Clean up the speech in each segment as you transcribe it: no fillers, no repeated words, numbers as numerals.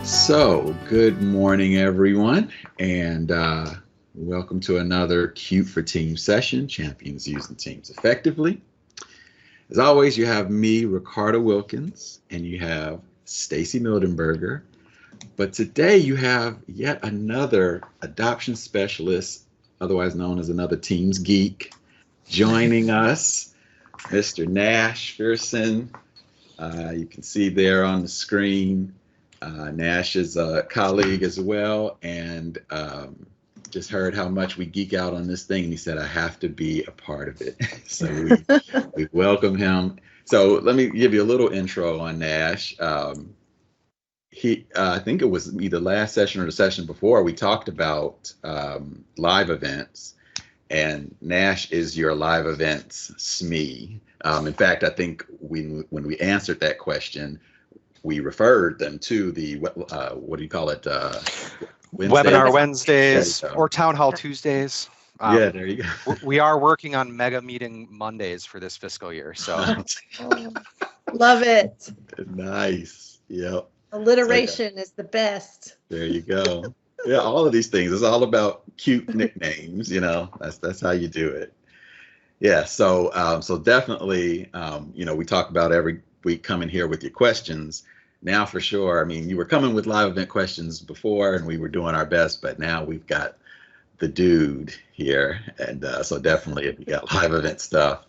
So, good morning, everyone, and welcome to another Cute for Teams session, Champions Using Teams Effectively. As always, you have me, Ricardo Wilkins, and you have Stacy Mildenberger. But today you have yet another adoption specialist, otherwise known as another Teams geek, joining us, Mr. Nash Pearson. You can see there on the screen. Nash is a colleague as well, and just heard how much we geek out on this thing, and he said, I have to be a part of it. So we welcome him. So let me give you a little intro on Nash. I think it was either last session or the session before, we talked about live events, and Nash is your live events SME. In fact, I think when we answered that question, we referred them to the, what do you call it? Webinar Wednesdays or Town Hall Tuesdays. Yeah, there you go. We are working on mega meeting Mondays for this fiscal year. So love it. Nice. Yep. Alliteration is the best. There you go. Yeah, all of these things. It's all about cute nicknames, you know. That's how you do it. Yeah, so definitely, we talk about every week coming here with your questions. Now for sure, I mean, you were coming with live event questions before and we were doing our best, but now we've got the dude here. And so definitely if you got live event stuff,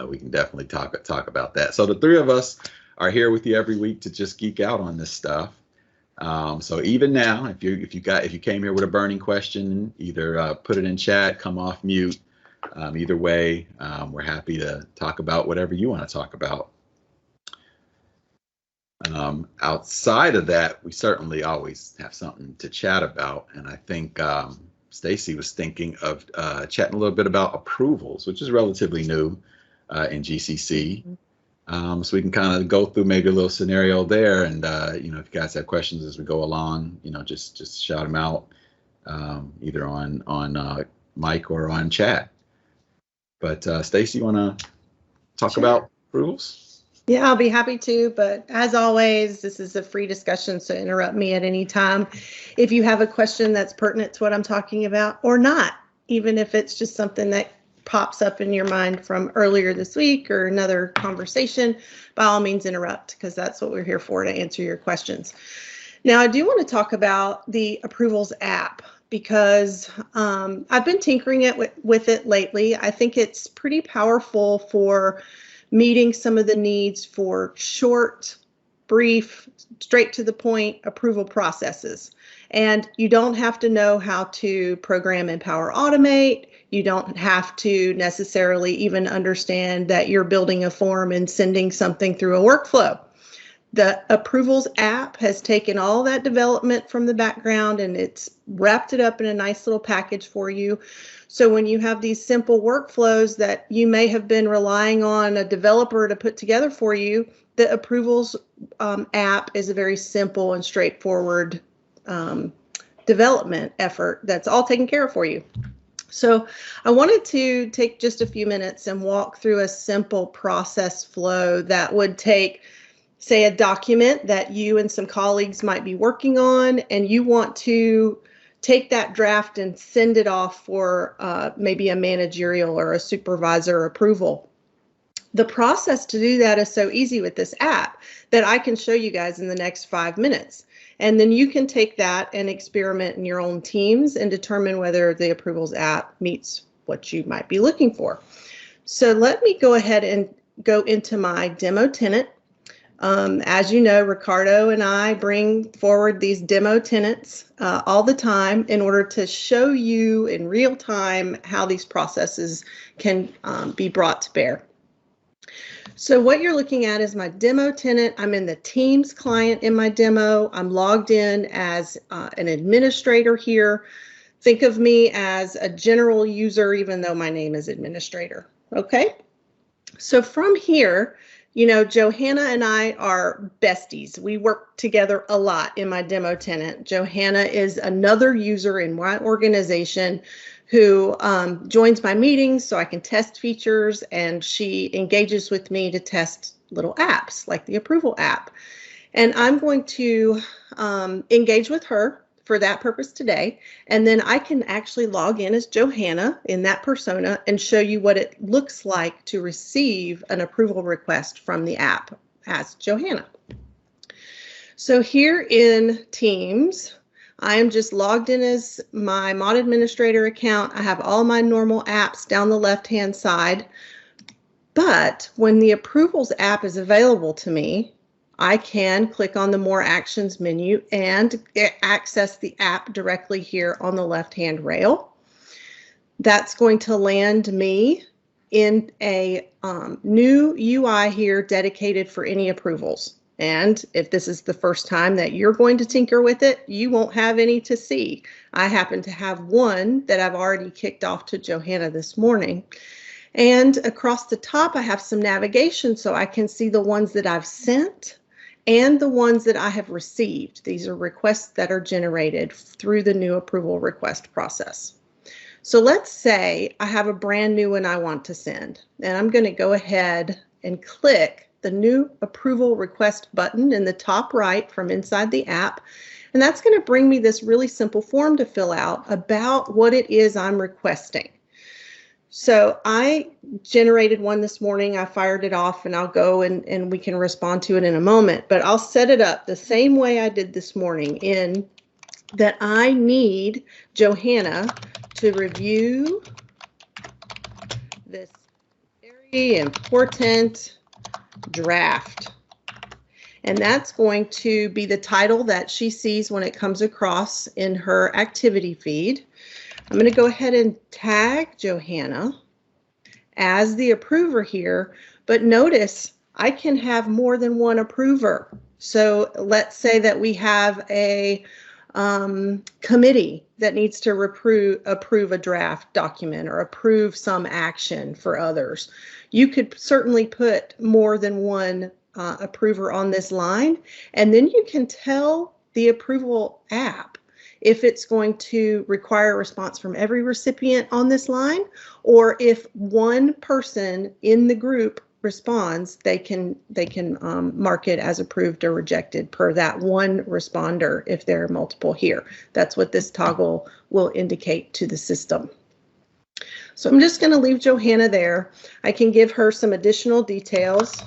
we can definitely talk about that. So the three of us are here with you every week to just geek out on this stuff. So even now, if you came here with a burning question, either put it in chat, come off mute. Either way, we're happy to talk about whatever you want to talk about. Outside of that, we certainly always have something to chat about. And I think Stacy was thinking of chatting a little bit about approvals, which is relatively new in GCC. So we can kind of go through maybe a little scenario there. And, if you guys have questions as we go along, just shout them out either on mic or on chat. But Stacy, you want to talk about approvals? Yeah, I'll be happy to. But as always, this is a free discussion, so interrupt me at any time if you have a question that's pertinent to what I'm talking about or not, even if it's just something that pops up in your mind from earlier this week or another conversation. By all means, interrupt, because that's what we're here for, to answer your questions. Now, I do want to talk about the Approvals app, because I've been tinkering with it lately. I think it's pretty powerful for meeting some of the needs for short, brief, straight to the point approval processes. And you don't have to know how to program in PowerAutomate. You don't have to necessarily even understand that you're building a form and sending something through a workflow. The Approvals app has taken all that development from the background and it's wrapped it up in a nice little package for you. So when you have these simple workflows that you may have been relying on a developer to put together for you, the Approvals app is a very simple and straightforward development effort that's all taken care of for you. So I wanted to take just a few minutes and walk through a simple process flow that would take, say, a document that you and some colleagues might be working on, and you want to take that draft and send it off for maybe a managerial or a supervisor approval. The process to do that is so easy with this app that I can show you guys in the next 5 minutes. And then you can take that and experiment in your own teams and determine whether the Approvals app meets what you might be looking for. So let me go ahead and go into my demo tenant. As you know, Ricardo and I bring forward these demo tenants all the time in order to show you in real time how these processes can be brought to bear. So what you're looking at is my demo tenant. I'm in the Teams client in my demo. I'm logged in as an administrator here. Think of me as a general user, even though my name is administrator. Okay. So from here, Johanna and I are besties. We work together a lot in my demo tenant. Johanna is another user in my organization who joins my meetings so I can test features, and she engages with me to test little apps like the Approval app. And I'm going to engage with her for that purpose today. And then I can actually log in as Johanna in that persona and show you what it looks like to receive an approval request from the app as Johanna. So here in Teams, I am just logged in as my Mod Administrator account. I have all my normal apps down the left-hand side. But when the Approvals app is available to me, I can click on the More Actions menu and access the app directly here on the left-hand rail. That's going to land me in a new UI here dedicated for any approvals. And if this is the first time that you're going to tinker with it, you won't have any to see. I happen to have one that I've already kicked off to Johanna this morning. And across the top, I have some navigation so I can see the ones that I've sent and the ones that I have received. These are requests that are generated through the new approval request process. So let's say I have a brand new one I want to send, and I'm going to go ahead and click the new approval request button in the top right from inside the app. And that's going to bring me this really simple form to fill out about what it is I'm requesting. So I generated one this morning. I fired it off, and I'll go and we can respond to it in a moment. But I'll set it up the same way I did this morning, in that I need Johanna to review this very important draft. And that's going to be the title that she sees when it comes across in her activity feed. I'm going to go ahead and tag Johanna as the approver here, but notice I can have more than one approver. So let's say that we have a committee that needs to approve a draft document or approve some action for others. You could certainly put more than one approver on this line, and then you can tell the approval app if it's going to require a response from every recipient on this line, or if one person in the group responds, they can mark it as approved or rejected per that one responder if there are multiple here. That's what this toggle will indicate to the system. So I'm just going to leave Johanna there. I can give her some additional details.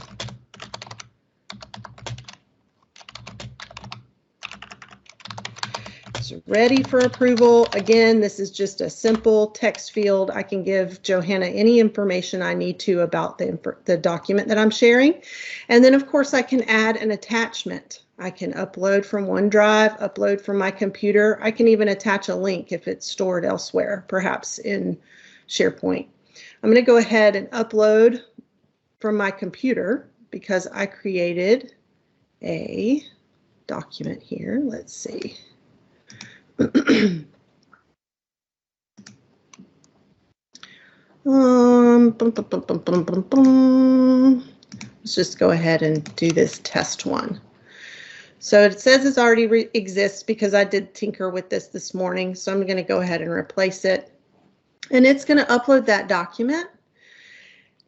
Ready for approval. Again, this is just a simple text field. I can give Johanna any information I need to about the document that I'm sharing. And then, of course, I can add an attachment. I can upload from OneDrive, upload from my computer. I can even attach a link if it's stored elsewhere, perhaps in SharePoint. I'm going to go ahead and upload from my computer because I created a document here. Let's see. Let's just go ahead and do this test one. So it says it's already exists because I did tinker with this morning. So I'm going to go ahead and replace it. And it's going to upload that document.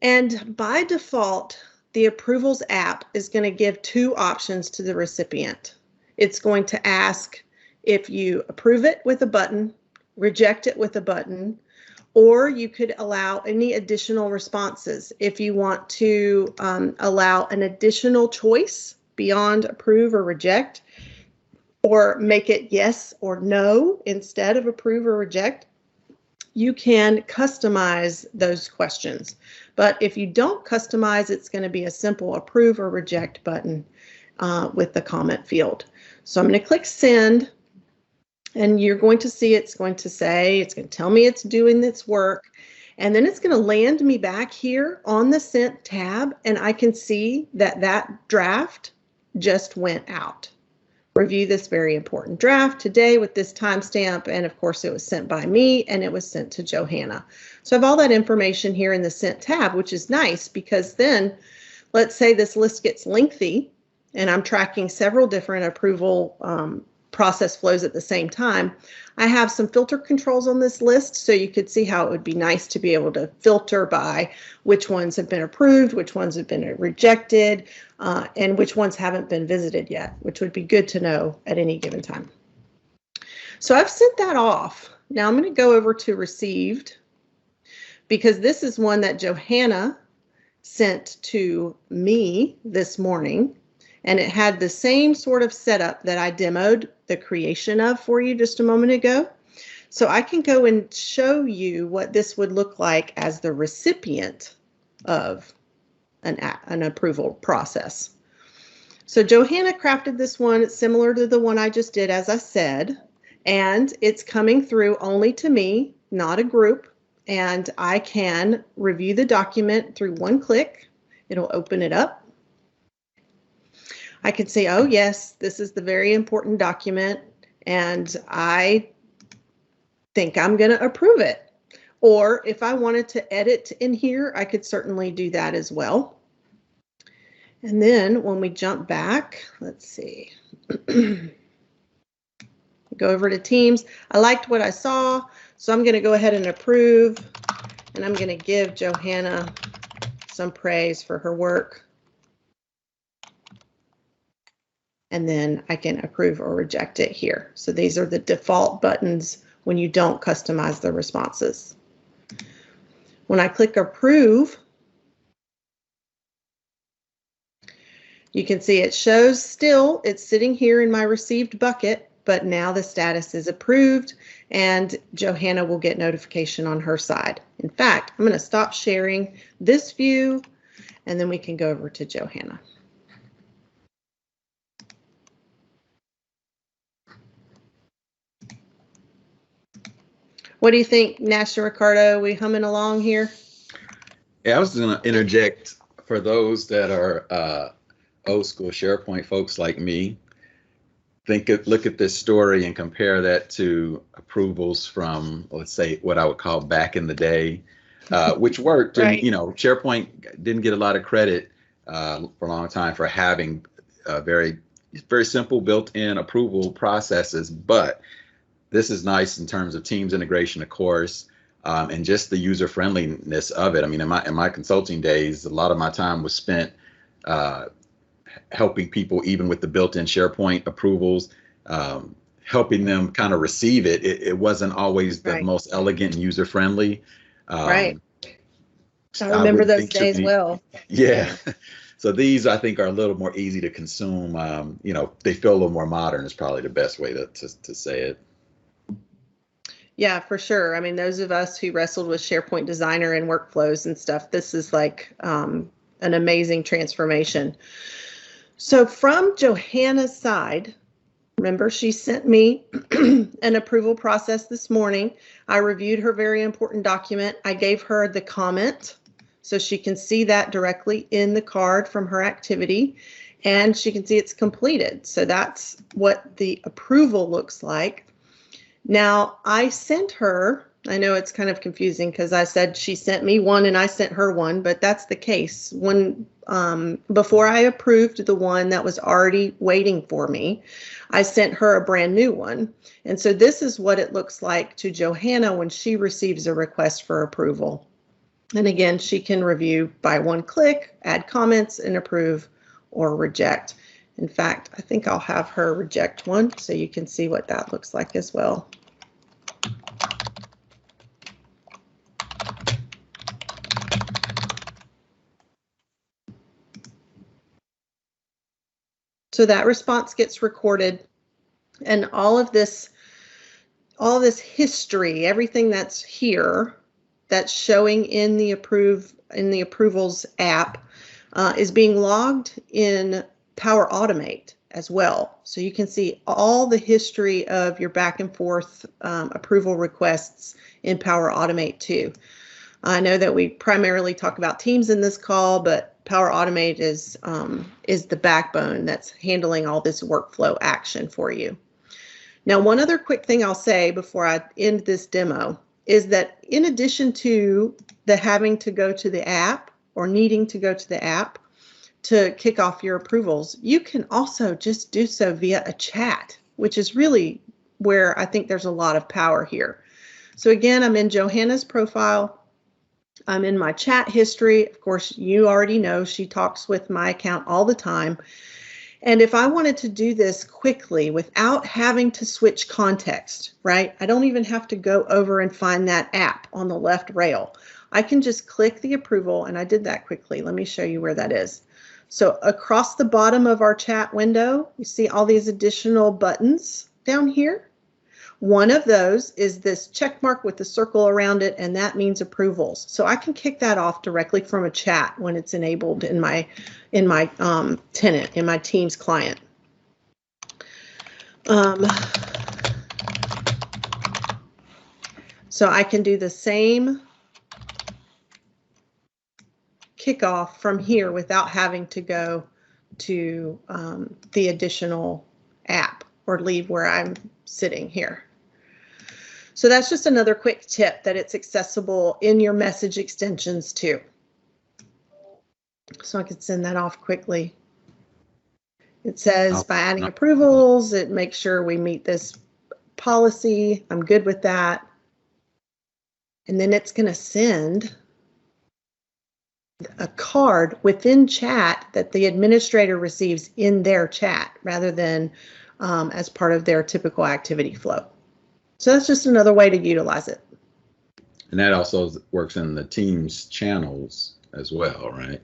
And by default, the Approvals app is going to give two options to the recipient. It's going to ask if you approve it with a button, reject it with a button, or you could allow any additional responses. If you want to allow an additional choice beyond approve or reject, or make it yes or no instead of approve or reject, you can customize those questions. But if you don't customize, it's going to be a simple approve or reject button with the comment field. So I'm going to click send. And you're going to see it's going to tell me it's doing its work. And then it's going to land me back here on the sent tab. And I can see that that draft just went out. Review this very important draft today with this timestamp. And of course, it was sent by me and it was sent to Johanna. So I have all that information here in the sent tab, which is nice because then let's say this list gets lengthy and I'm tracking several different approval process flows at the same time. I have some filter controls on this list, so you could see how it would be nice to be able to filter by which ones have been approved, which ones have been rejected, and which ones haven't been visited yet, which would be good to know at any given time. So I've sent that off. Now I'm going to go over to received, because this is one that Johanna sent to me this morning, and it had the same sort of setup that I demoed the creation of for you just a moment ago. So I can go and show you what this would look like as the recipient of an approval process. So Johanna crafted this one. It's similar to the one I just did, as I said, and it's coming through only to me, not a group. And I can review the document through one click. It'll open it up. I can say, oh yes, this is the very important document, and I think I'm going to approve it. Or if I wanted to edit in here, I could certainly do that as well. And then when we jump back, let's see, go over to Teams. I liked what I saw, so I'm going to go ahead and approve, and I'm going to give Johanna some praise for her work. And then I can approve or reject it here. So these are the default buttons when you don't customize the responses. When I click approve, you can see it shows still, it's sitting here in my received bucket, but now the status is approved, and Johanna will get notification on her side. In fact, I'm going to stop sharing this view, and then we can go over to Johanna. What do you think, Nash and Ricardo? We humming along here? Yeah, I was going to interject for those that are old school SharePoint folks like me. Look at this story and compare that to approvals from, let's say, what I would call back in the day, which worked. Right. And, you know, SharePoint didn't get a lot of credit for a long time for having very simple built-in approval processes, but this is nice in terms of Teams integration, of course, and just the user friendliness of it. I mean, in my consulting days, a lot of my time was spent helping people, even with the built-in SharePoint approvals, helping them kind of receive it. It wasn't always the most elegant and user friendly. Right. I remember those days well. Yeah. So these, I think, are a little more easy to consume. You know, they feel a little more modern is probably the best way to say it. Yeah, for sure. I mean, those of us who wrestled with SharePoint Designer and workflows and stuff, this is like an amazing transformation. So from Johanna's side, remember, she sent me an approval process this morning. I reviewed her very important document. I gave her the comment so she can see that directly in the card from her activity, and she can see it's completed. So that's what the approval looks like. Now, I sent her, I know it's kind of confusing because I said she sent me one and I sent her one, but that's the case. When before I approved the one that was already waiting for me, I sent her a brand new one. And so this is what it looks like to Johanna when she receives a request for approval. And again, she can review by one click, add comments, and approve or reject. In fact, I think I'll have her reject one so you can see what that looks like as well. So that response gets recorded, and all of this history, everything that's here, that's showing in the approvals app, is being logged in PowerAutomate as well. So you can see all the history of your back and forth approval requests in PowerAutomate too. I know that we primarily talk about Teams in this call, but PowerAutomate is the backbone that's handling all this workflow action for you. Now, one other quick thing I'll say before I end this demo is that in addition to the having to go to the app or needing to go to the app to kick off your approvals, you can also just do so via a chat. which is really where I think there's a lot of power here. So again, I'm in Johanna's profile. I'm in my chat history. Of course, you already know she talks with my account all the time. And if I wanted to do this quickly without having to switch context, right? I don't even have to go over and find that app on the left rail. I can just click the approval, and I did that quickly. Let me show you where that is. So across the bottom of our chat window, you see all these additional buttons down here. One of those is this check mark with the circle around it, and that means approvals. So I can kick that off directly from a chat when it's enabled in my tenant, in my Teams client. So I can do the same kickoff from here without having to go to the additional app or leave where I'm sitting here. So that's just another quick tip, that it's accessible in your message extensions too. So I could send that off quickly. It says by adding approvals, it makes sure we meet this policy. I'm good with that. And then it's going to send a card within chat that the administrator receives in their chat rather than as part of their typical activity flow. So that's just another way to utilize it. And that also works in the Teams channels as well, right?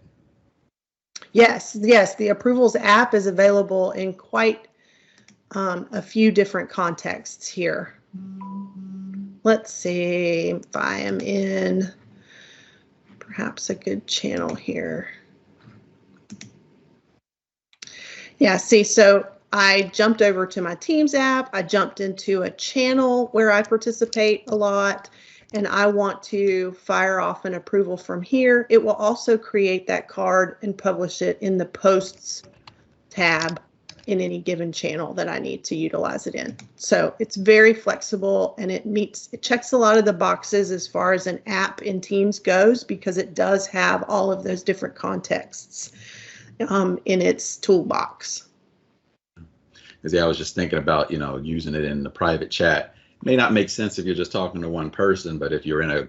Yes, yes. The Approvals app is available in quite a few different contexts here. Let's see if I am in perhaps a good channel here. Yeah, see, so I jumped over to my Teams app. I jumped into a channel where I participate a lot, and I want to fire off an approval from here. It will also create that card and publish it in the Posts tab in any given channel that I need to utilize it in. So it's very flexible, and it checks a lot of the boxes as far as an app in Teams goes, because it does have all of those different contexts in its toolbox. Because I was just thinking about, using it in the private chat. It may not make sense if you're just talking to one person, but if you're in a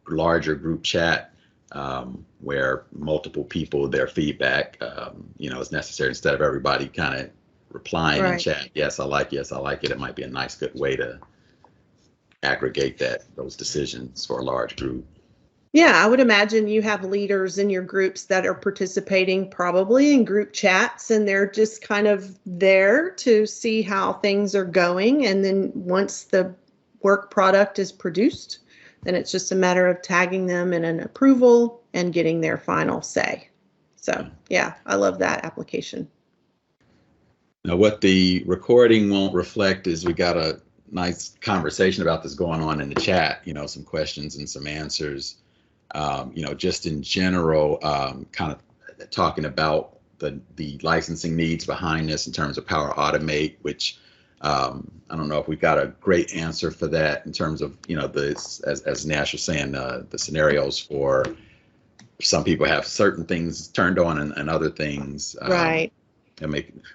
larger group chat where multiple people, their feedback, is necessary, instead of everybody kind of replying in chat, yes, I like it, it might be a nice, good way to aggregate those decisions for a large group. Yeah, I would imagine you have leaders in your groups that are participating probably in group chats, and they're just kind of there to see how things are going. And then once the work product is produced, then it's just a matter of tagging them in an approval and getting their final say. So yeah, I love that application. Now, what the recording won't reflect is we got a nice conversation about this going on in the chat, some questions and some answers. Just in general, kind of talking about the licensing needs behind this in terms of PowerAutomate, which I don't know if we've got a great answer for that in terms of, as Nash was saying, the scenarios for some people have certain things turned on and other things. Right.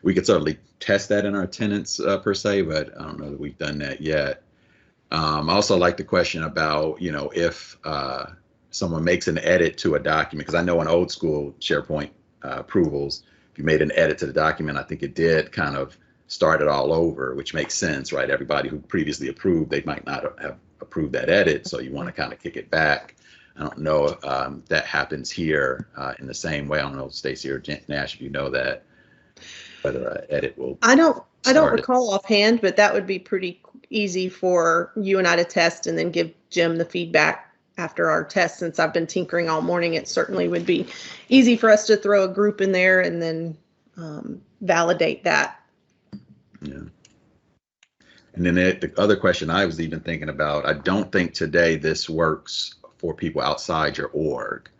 We could certainly test that in our tenants per se, but I don't know that we've done that yet. I also like the question about, if someone makes an edit to a document, because I know in old school SharePoint approvals, if you made an edit to the document, I think it did kind of start it all over, which makes sense, right? Everybody who previously approved, they might not have approved that edit, so you want to kind of kick it back. I don't know if that happens here in the same way. I don't know, Stacy or Nash, if you know that, whether an edit will. I don't recall offhand, but that would be pretty easy for you and I to test and then give Jim the feedback after our test. Since I've been tinkering all morning, it certainly would be easy for us to throw a group in there and then validate that. Yeah. And then the other question I was even thinking about, I don't think today this works for people outside your org,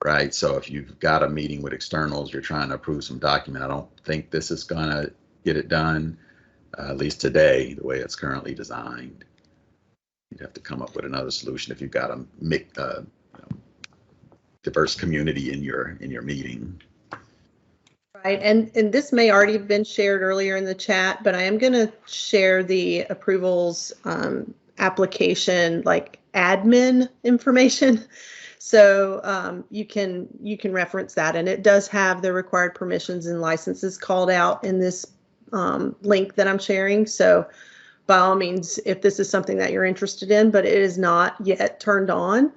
right? So if you've got a meeting with externals, you're trying to approve some document, I don't think this is going to get it done, at least today, the way it's currently designed. You'd have to come up with another solution if you've got a diverse community in your meeting. Right, and this may already have been shared earlier in the chat, but I am going to share the approvals application like admin information. So you can reference that, and it does have the required permissions and licenses called out in this link that I'm sharing. So by all means, if this is something that you're interested in, but it is not yet turned on,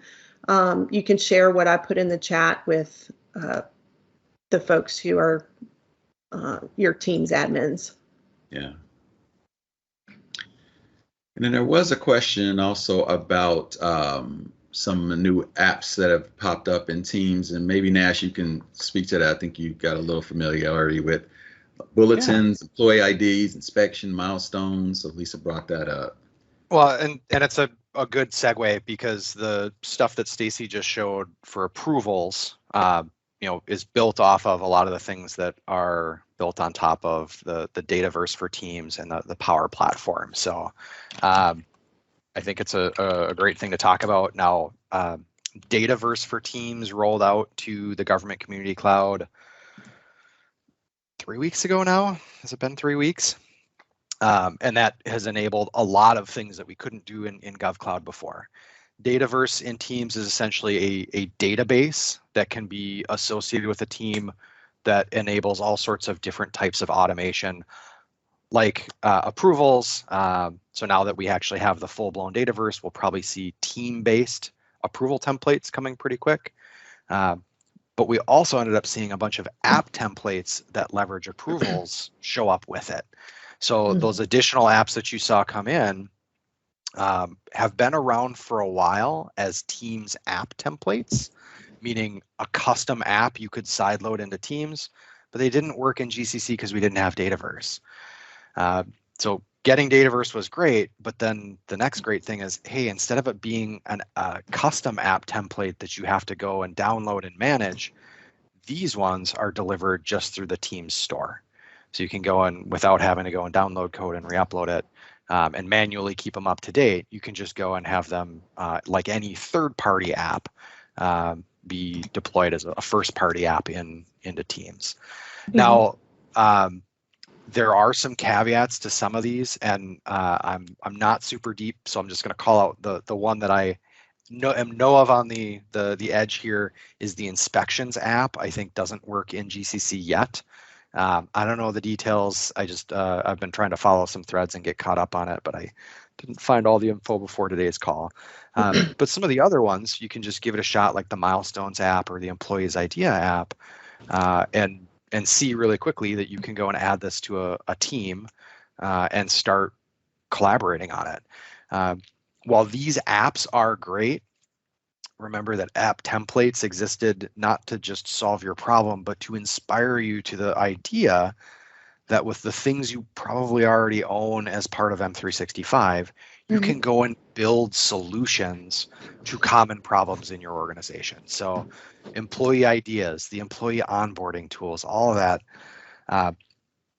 you can share what I put in the chat with the folks who are your team's admins. Yeah. And then there was a question also about some new apps that have popped up in Teams, and maybe Nash, you can speak to that. I think you've got a little familiarity with bulletins, employee IDs, inspection, milestones. So Lisa brought that up. Well, and it's a good segue, because the stuff that Stacy just showed for approvals, is built off of a lot of the things that are built on top of the Dataverse for Teams and the Power Platform. So I think it's a great thing to talk about. Now, Dataverse for Teams rolled out to the government community cloud 3 weeks ago now. Has it been 3 weeks? And that has enabled a lot of things that we couldn't do in GovCloud before. Dataverse in Teams is essentially a database that can be associated with a team that enables all sorts of different types of automation, like approvals. So now that we actually have the full-blown Dataverse, we'll probably see team-based approval templates coming pretty quick. But we also ended up seeing a bunch of app templates that leverage approvals show up with it. So those additional apps that you saw come in have been around for a while as Teams app templates, meaning a custom app you could sideload into Teams, but they didn't work in GCC because we didn't have Dataverse. So getting Dataverse was great, but then the next great thing is, hey, instead of it being a custom app template that you have to go and download and manage, these ones are delivered just through the Teams store. So you can go in without having to go and download code and re-upload it and manually keep them up to date. You can just go and have them, like any third-party app, be deployed as a first-party app into Teams. Now, there are some caveats to some of these, and I'm not super deep, so I'm just going to call out the one that I know of on the edge here is the inspections app. I think doesn't work in GCC yet. I don't know the details. I just I've been trying to follow some threads and get caught up on it, but I didn't find all the info before today's call. But some of the other ones, you can just give it a shot, like the Milestones app or the Employees Idea app, and see really quickly that you can go and add this to a team and start collaborating on it. While these apps are great, remember that app templates existed not to just solve your problem, but to inspire you to the idea that with the things you probably already own as part of M365, you can go and build solutions to common problems in your organization. So employee ideas, the employee onboarding tools, all of that.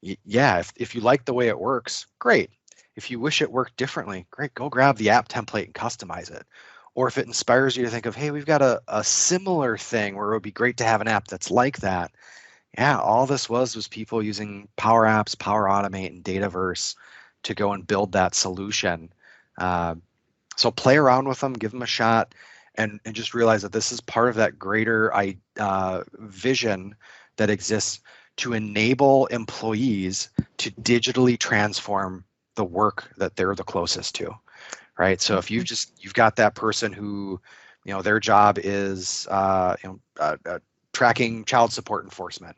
Yeah, if you like the way it works, great. If you wish it worked differently, great, go grab the app template and customize it. Or if it inspires you to think of, hey, we've got a similar thing where it would be great to have an app that's like that. Yeah, all this was people using Power Apps, PowerAutomate, and Dataverse to go and build that solution. So play around with them, give them a shot, and just realize that this is part of that greater vision that exists to enable employees to digitally transform the work that they're the closest to. Right. So if you've got that person who, their job is tracking child support enforcement,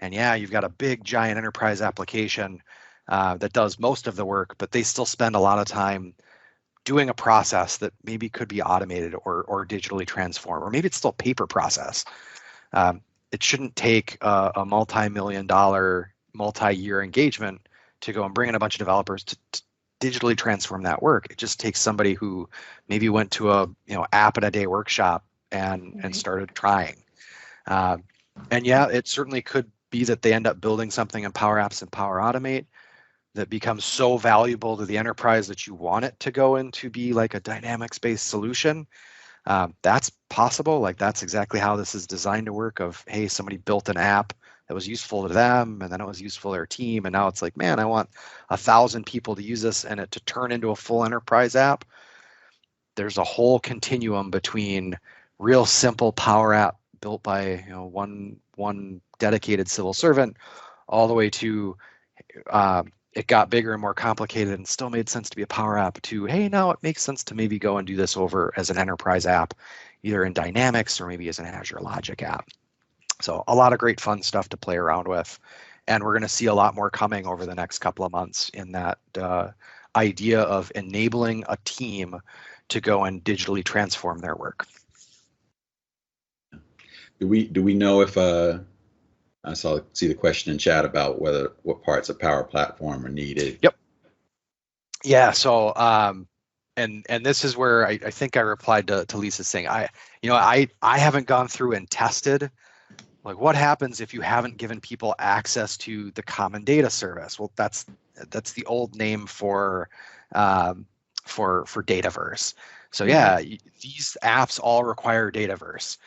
and you've got a big giant enterprise application that does most of the work, but they still spend a lot of time doing a process that maybe could be automated or digitally transformed, or maybe it's still a paper process. It shouldn't take a multi-million-dollar, multi-year engagement to go and bring in a bunch of developers to digitally transform that work. It just takes somebody who maybe went to a app in a day workshop and started trying. And it certainly could be that they end up building something in Power Apps and Power Automate that becomes so valuable to the enterprise that you want it to go into be like a Dynamics-based solution. That's possible. Like that's exactly how this is designed to work. Of hey, somebody built an app that was useful to them, and then it was useful to their team, and now it's like, man, I want 1,000 people to use this and it to turn into a full enterprise app. There's a whole continuum between real simple Power App built by one dedicated civil servant, all the way to it got bigger and more complicated and still made sense to be a Power App, to, hey, now it makes sense to maybe go and do this over as an enterprise app, either in Dynamics or maybe as an Azure Logic app. So a lot of great fun stuff to play around with. And we're going to see a lot more coming over the next couple of months in that idea of enabling a team to go and digitally transform their work. Do we know if I see the question in chat about what parts of Power Platform are needed? Yep. Yeah. So and this is where I think I replied to Lisa saying, I haven't gone through and tested like what happens if you haven't given people access to the common data service. Well, that's the old name for Dataverse. So yeah, these apps all require Dataverse.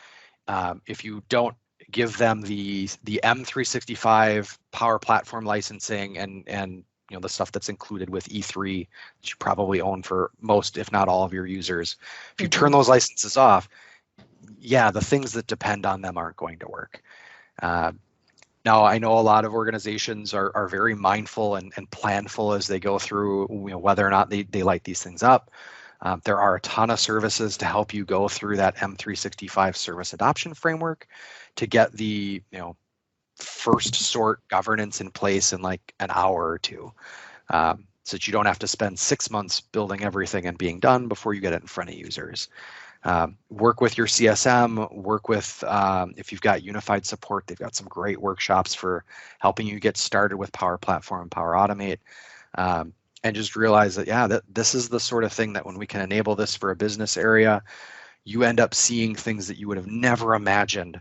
If you don't give them the M365 Power Platform licensing and the stuff that's included with E3 that you probably own for most, if not all, of your users, if you turn those licenses off, yeah, the things that depend on them aren't going to work. Now, I know a lot of organizations are very mindful and planful as they go through whether or not they light these things up. There are a ton of services to help you go through that M365 service adoption framework to get the first sort governance in place in like an hour or two, so that you don't have to spend 6 months building everything and being done before you get it in front of users. Work with your CSM, work with, if you've got unified support, they've got some great workshops for helping you get started with Power Platform, PowerAutomate, and just realize that, yeah, that this is the sort of thing that when we can enable this for a business area, you end up seeing things that you would have never imagined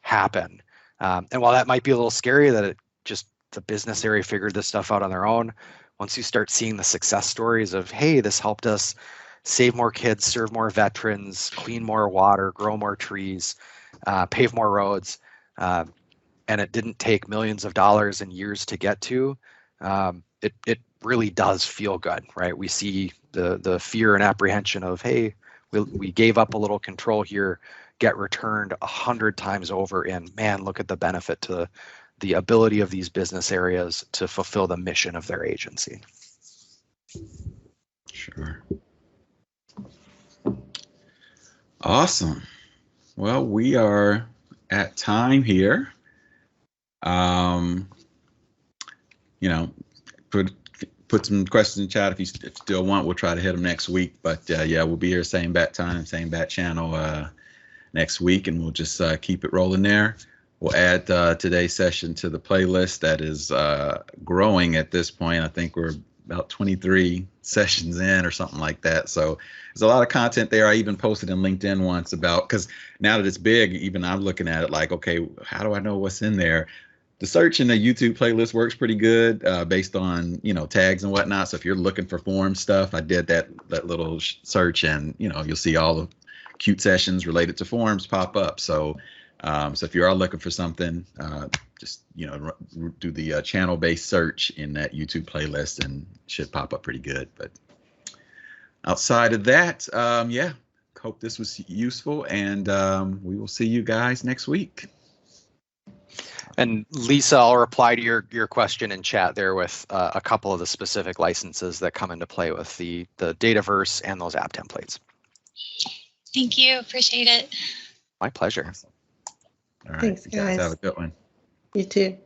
happen. And while that might be a little scary that the business area figured this stuff out on their own, once you start seeing the success stories of, hey, this helped us save more kids, serve more veterans, clean more water, grow more trees, pave more roads, and it didn't take millions of dollars and years to get to, it really does feel good, right? We see the fear and apprehension of, hey, we gave up a little control here, get returned 100 times over, and man, look at the benefit to the ability of these business areas to fulfill the mission of their agency. Sure. Awesome. Well, we are at time here. Put some questions in the chat if you still want. We'll try to hit them next week. But yeah, we'll be here same bat time, same bat channel next week, and we'll just keep it rolling there. We'll add today's session to the playlist that is growing at this point. I think we're about 23 sessions in or something like that. So there's a lot of content there. I even posted in LinkedIn once about, because now that it's big, even I'm looking at it like, okay, how do I know what's in there? The search in the YouTube playlist works pretty good based on, tags and whatnot. So if you're looking for form stuff, I did that little search, and, you'll see all the cute sessions related to forms pop up. So if you are looking for something, just do the channel-based search in that YouTube playlist and it should pop up pretty good. But outside of that, yeah, hope this was useful, and we will see you guys next week. And Lisa, I'll reply to your question in chat there with a couple of the specific licenses that come into play with the Dataverse and those app templates. Thank you. Appreciate it. My pleasure. All right. Thanks, guys. Have a good one. You too.